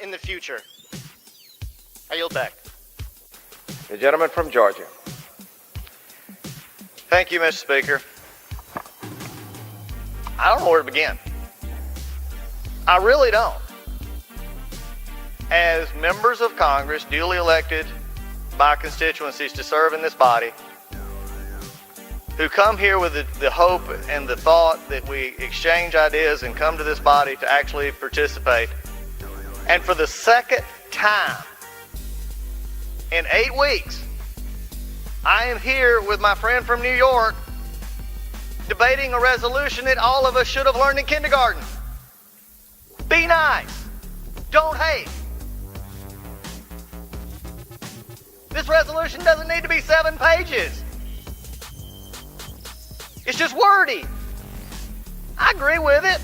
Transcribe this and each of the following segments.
in the future. I yield back. The gentleman from Georgia. Thank you, Mr. Speaker. I don't know where to begin. I really don't. As members of Congress, duly elected by constituencies to serve in this body, who come here with the hope and the thought that we exchange ideas and come to this body to actually participate. And for the second time in 8 weeks, I am here with my friend from New York debating a resolution that all of us should have learned in kindergarten. Be nice. Don't hate. This resolution doesn't need to be 7 pages. It's just wordy. I agree with it.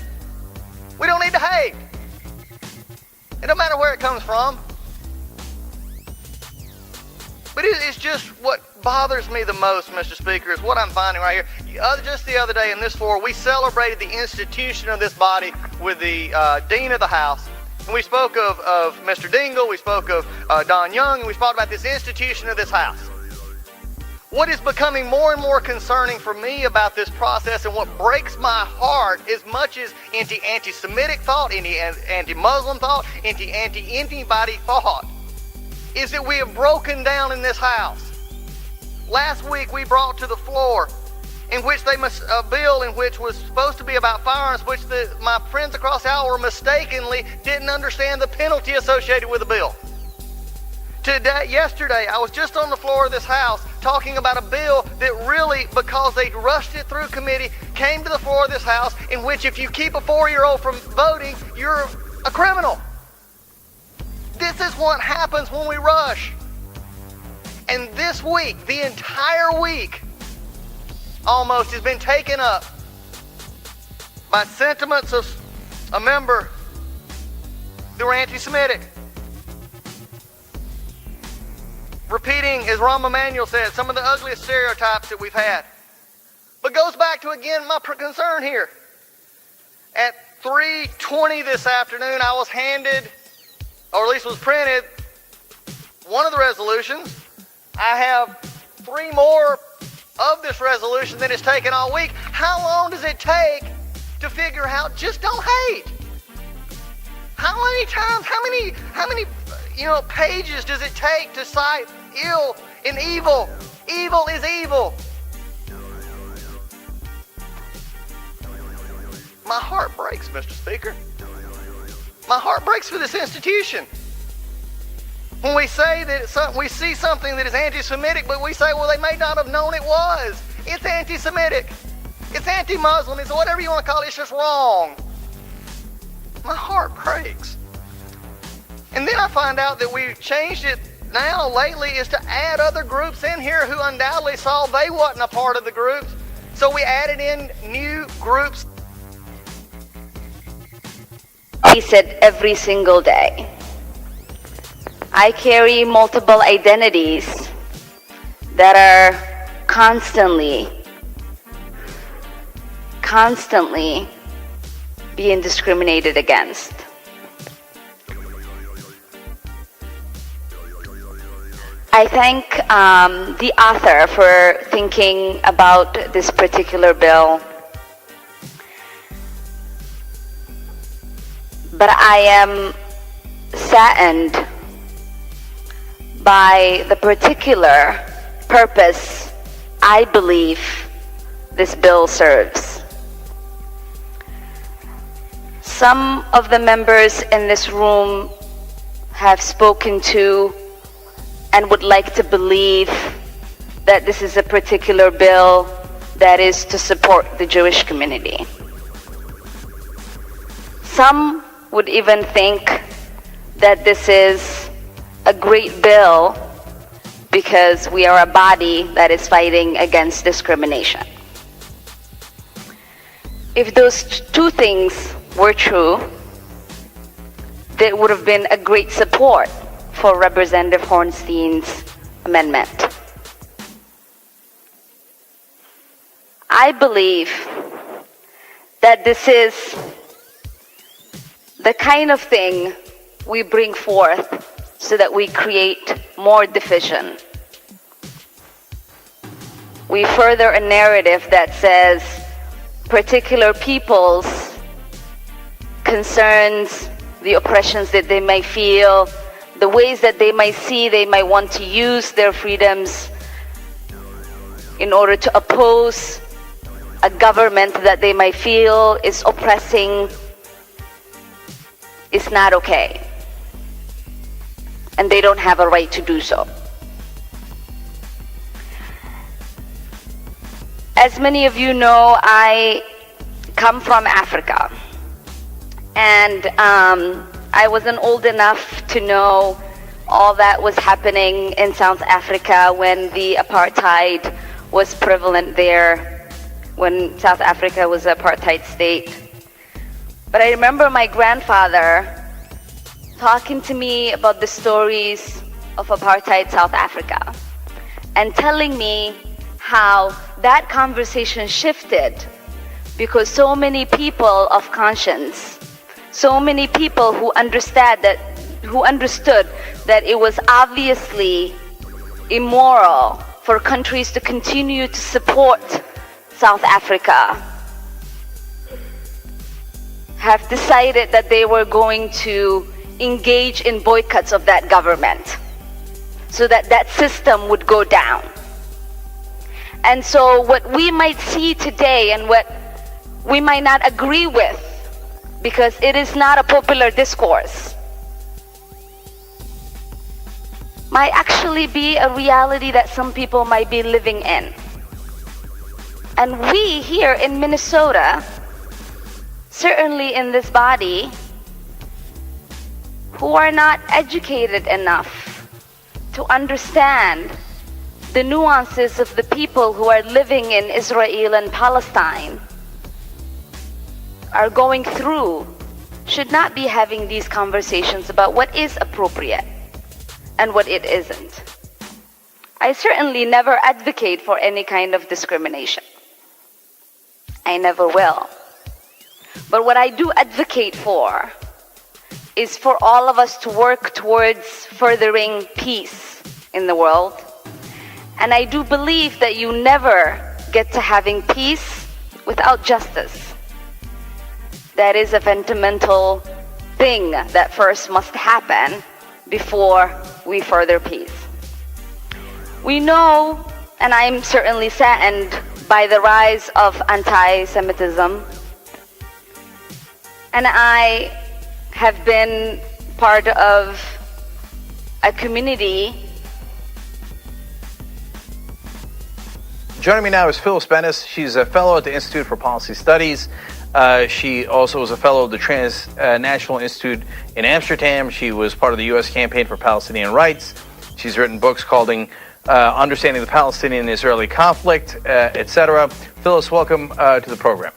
We don't need to hate. It don't matter where it comes from. But it's just what bothers me the most, Mr. Speaker, is what I'm finding right here. Just the other day in this floor, we celebrated the institution of this body with the Dean of the House. And we spoke of Mr. Dingell, we spoke of Don Young, and we spoke about this institution of this House. What is becoming more and more concerning for me about this process, and what breaks my heart as much as anti-Semitic thought, anti-Muslim thought, anti-anybody thought, is that we have broken down in this House. Last week we brought to the floor in which a bill in which was supposed to be about firearms, which my friends across the aisle were mistakenly didn't understand the penalty associated with the bill. Yesterday, I was just on the floor of this House talking about a bill that really, because they rushed it through committee, came to the floor of this House, in which if you keep a 4-year-old from voting, you're a criminal. This is what happens when we rush. And this week, the entire week, almost, has been taken up by sentiments of a member who are anti-Semitic. Repeating, as Rahm Emanuel said, some of the ugliest stereotypes that we've had. But goes back to, again, my concern here. At 3:20 this afternoon, I was handed, or at least was printed, one of the resolutions. I have 3 more of this resolution that has taken all week. How long does it take to figure out just don't hate? How many times, how many pages does it take to cite ill and evil? Evil is evil. My heart breaks, Mr. Speaker. My heart breaks for this institution. When we say that we see something that is anti-Semitic, but we say, well, they may not have known it was. It's anti-Semitic. It's anti-Muslim. It's whatever you want to call it. It's just wrong. My heart breaks. And then I find out that we changed it now lately is to add other groups in here who undoubtedly saw they wasn't a part of the groups. So we added in new groups. He said every single day. I carry multiple identities that are constantly being discriminated against. I thank the author for thinking about this particular bill, but I am saddened by the particular purpose I believe this bill serves. Some of the members in this room have spoken to and would like to believe that this is a particular bill that is to support the Jewish community. Some would even think that this is a great bill because we are a body that is fighting against discrimination. If those 2 things were true, there would have been a great support for Representative Hornstein's amendment. I believe that this is the kind of thing we bring forth so that we create more division. We further a narrative that says particular people's concerns, the oppressions that they may feel, the ways that they might see they might want to use their freedoms in order to oppose a government that they might feel is oppressing, is not okay. And they don't have a right to do so. As many of you know, I come from Africa. And I wasn't old enough to know all that was happening in South Africa when the apartheid was prevalent there, when South Africa was an apartheid state. But I remember my grandfather talking to me about the stories of apartheid South Africa and telling me how that conversation shifted because so many people of conscience, so many people who understood that it was obviously immoral for countries to continue to support South Africa, have decided that they were going to engage in boycotts of that government so that that system would go down. And so what we might see today and what we might not agree with, because it is not a popular discourse, might actually be a reality that some people might be living in. And we here in Minnesota, certainly in this body, who are not educated enough to understand the nuances of the people who are living in Israel and Palestine, are going through, should not be having these conversations about what is appropriate and what it isn't. I certainly never advocate for any kind of discrimination. I never will. But what I do advocate for is for all of us to work towards furthering peace in the world. And I do believe that you never get to having peace without justice. That is a fundamental thing that first must happen before we further peace. We know, and I'm certainly saddened by the rise of anti-Semitism, and I have been part of a community. Joining me now is Phyllis Bennis. She's a fellow at the Institute for Policy Studies. She also was a fellow of the Transnational Institute in Amsterdam. She was part of the U.S. campaign for Palestinian rights. She's written books called Understanding the Palestinian-Israeli Conflict, etc. Phyllis, welcome to the program.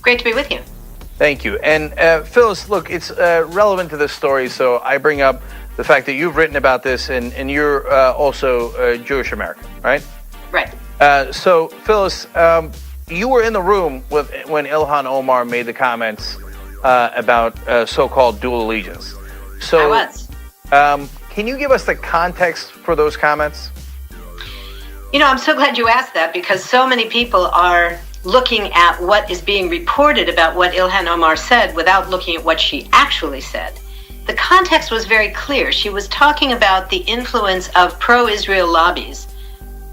Great to be with you. Thank you. And Phyllis, look, it's relevant to this story, so I bring up the fact that you've written about this, and you're also Jewish American, right? Right. So, Phyllis, you were in the room when Ilhan Omar made the comments about so-called dual allegiance. So, I was. Can you give us the context for those comments? You know, I'm so glad you asked that because so many people are looking at what is being reported about what Ilhan Omar said without looking at what she actually said. The context was very clear. She was talking about the influence of pro-Israel lobbies.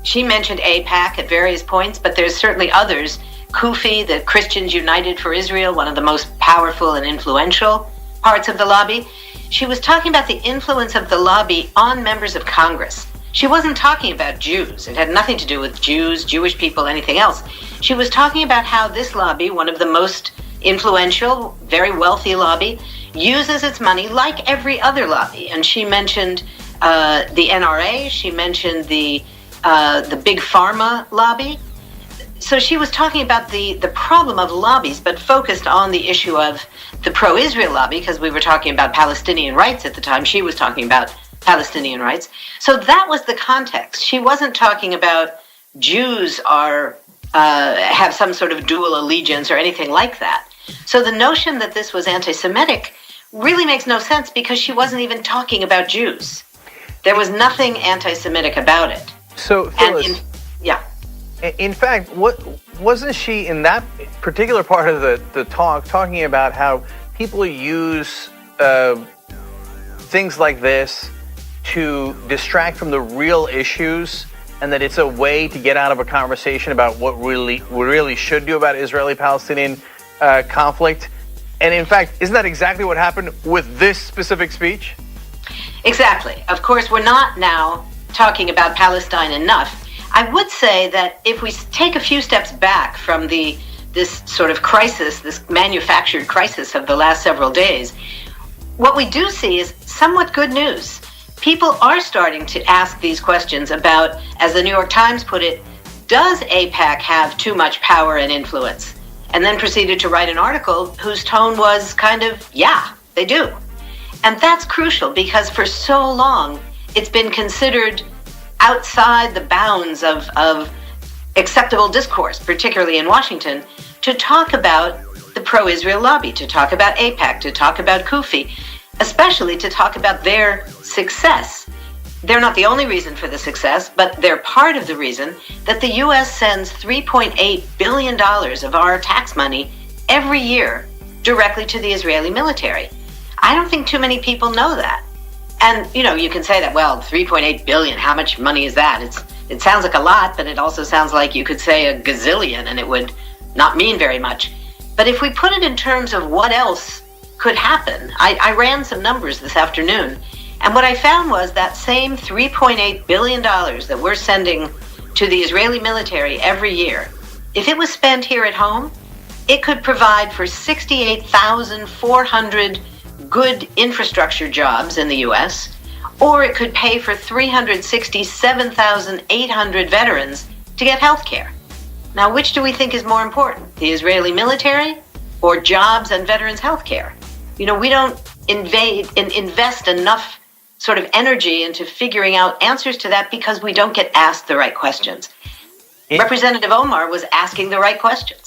She mentioned AIPAC at various points, but there's certainly others. CUFI, the Christians United for Israel, one of the most powerful and influential parts of the lobby. She was talking about the influence of the lobby on members of Congress. She wasn't talking about Jews. It had nothing to do with Jews, Jewish people, anything else. She was talking about how this lobby, one of the most influential, very wealthy lobby, uses its money like every other lobby. And she mentioned the NRA. She mentioned the big pharma lobby. So she was talking about the problem of lobbies, but focused on the issue of the pro-Israel lobby, because we were talking about Palestinian rights at the time. She was talking about Palestinian rights. So that was the context. She wasn't talking about Jews have some sort of dual allegiance or anything like that. So the notion that this was anti-Semitic really makes no sense because she wasn't even talking about Jews. There was nothing anti-Semitic about it. So, Phyllis, in fact, what wasn't she in that particular part of the talk talking about how people use things like this to distract from the real issues, and that it's a way to get out of a conversation about what we really should do about Israeli-Palestinian conflict? And in fact, isn't that exactly what happened with this specific speech? Exactly. Of course, we're not now talking about Palestine enough. I would say that if we take a few steps back from this sort of crisis, this manufactured crisis of the last several days, what we do see is somewhat good news. People are starting to ask these questions about, as the New York Times put it, does AIPAC have too much power and influence? And then proceeded to write an article whose tone was kind of, yeah, they do. And that's crucial because for so long, it's been considered outside the bounds of acceptable discourse, particularly in Washington, to talk about the pro-Israel lobby, to talk about AIPAC, to talk about Kufi, especially to talk about their success. They're not the only reason for the success, but they're part of the reason that the U.S. sends $3.8 billion of our tax money every year directly to the Israeli military. I don't think too many people know that. And, you can say that, well, 3.8 billion, how much money is that? It sounds like a lot, but it also sounds like you could say a gazillion and it would not mean very much. But if we put it in terms of what else could happen, I ran some numbers this afternoon, and what I found was that same $3.8 billion that we're sending to the Israeli military every year, if it was spent here at home, it could provide for 68,400 good infrastructure jobs in the U.S., or it could pay for 367,800 veterans to get health care. Now, which do we think is more important, the Israeli military or jobs and veterans health care? We don't invest enough sort of energy into figuring out answers to that because we don't get asked the right questions. Representative Omar was asking the right questions.